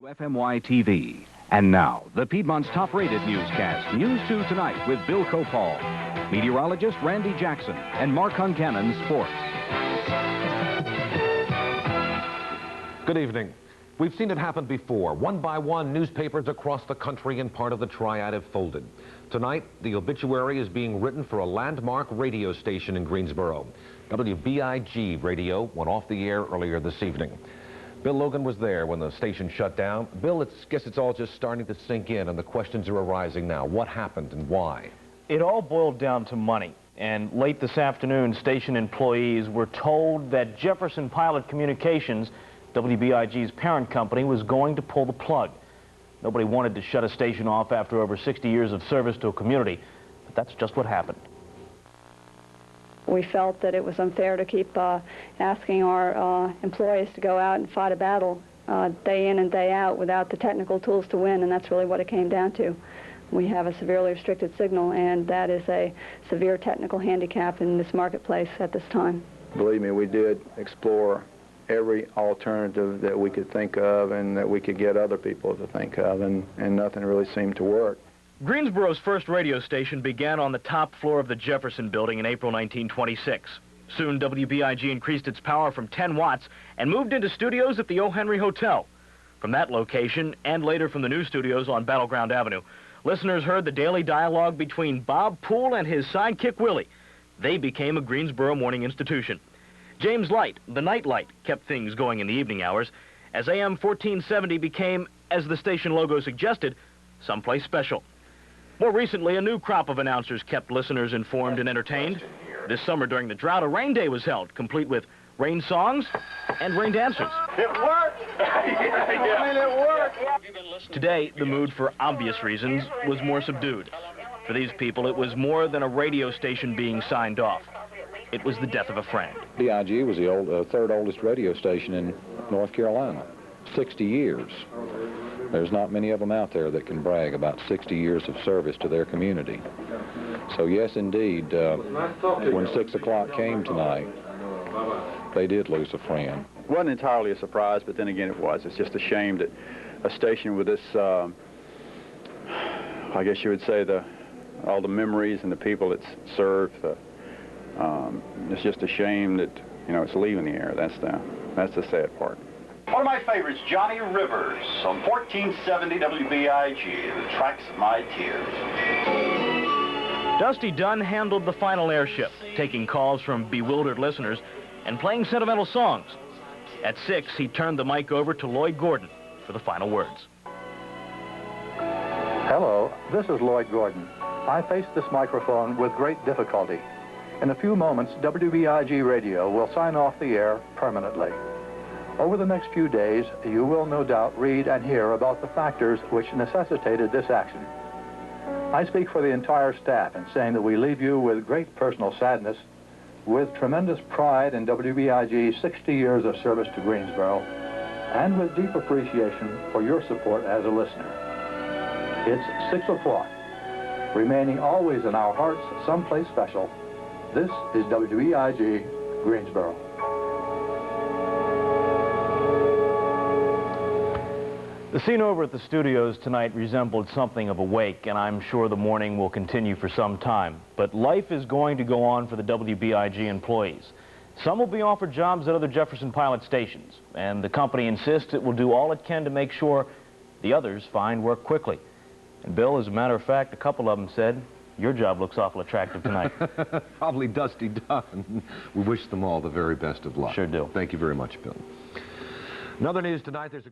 WFMY-TV. And now, the Piedmont's top-rated newscast, News 2 Tonight with Bill Copal, meteorologist Randy Jackson, and Mark Huncannon, sports. Good evening. We've seen it happen before. One by one, newspapers across the country and part of the Triad have folded. Tonight, the obituary is being written for a landmark radio station in Greensboro. WBIG radio went off the air earlier this evening. Bill Logan was there when the station shut down. Bill, guess it's all just starting to sink in, and the questions are arising now. What happened and why? It all boiled down to money. And late this afternoon, station employees were told that Jefferson Pilot Communications, WBIG's parent company, was going to pull the plug. Nobody wanted to shut a station off after over 60 years of service to a community, but that's just what happened. We felt that it was unfair to keep asking our employees to go out and fight a battle day in and day out without the technical tools to win, and that's really what it came down to. We have a severely restricted signal, and that is a severe technical handicap in this marketplace at this time. Believe me, we did explore every alternative that we could think of and that we could get other people to think of, and nothing really seemed to work. Greensboro's first radio station began on the top floor of the Jefferson building in April 1926. Soon, WBIG increased its power from 10 watts and moved into studios at the O. Henry Hotel. From that location, and later from the new studios on Battleground Avenue, listeners heard the daily dialogue between Bob Poole and his sidekick Willie. They became a Greensboro morning institution. James Light, the Night Light, kept things going in the evening hours, as AM 1470 became, as the station logo suggested, someplace special. More recently, a new crop of announcers kept listeners informed and entertained. This summer during the drought, a rain day was held, complete with rain songs and rain dancers. It worked! I mean, it worked! Today, the mood, for obvious reasons, was more subdued. For these people, it was more than a radio station being signed off. It was the death of a friend. WBIG was the third oldest radio station in North Carolina. 60 years. There's not many of them out there that can brag about 60 years of service to their community. So yes, indeed, when 6 o'clock came tonight, they did lose a friend. It wasn't entirely a surprise, but then again it was. It's just a shame that a station with this, I guess you would say, all the memories and the people it's served, it's just a shame that, you know, it's leaving the air. That's the sad part. One of my favorites, Johnny Rivers, on 1470 WBIG, the tracks of my tears. Dusty Dunn handled the final airship, taking calls from bewildered listeners and playing sentimental songs. At 6, he turned the mic over to Lloyd Gordon for the final words. Hello, this is Lloyd Gordon. I faced this microphone with great difficulty. In a few moments, WBIG Radio will sign off the air permanently. Over the next few days, you will no doubt read and hear about the factors which necessitated this action. I speak for the entire staff in saying that we leave you with great personal sadness, with tremendous pride in WBIG's 60 years of service to Greensboro, and with deep appreciation for your support as a listener. It's 6 o'clock, remaining always in our hearts someplace special. This is WBIG Greensboro. The scene over at the studios tonight resembled something of a wake, and I'm sure the mourning will continue for some time. But life is going to go on for the WBIG employees. Some will be offered jobs at other Jefferson Pilot stations, and the company insists it will do all it can to make sure the others find work quickly. And Bill, as a matter of fact, a couple of them said, your job looks awful attractive tonight. Probably Dusty Dunn. We wish them all the very best of luck. Sure do. Thank you very much, Bill. In other news tonight, there's a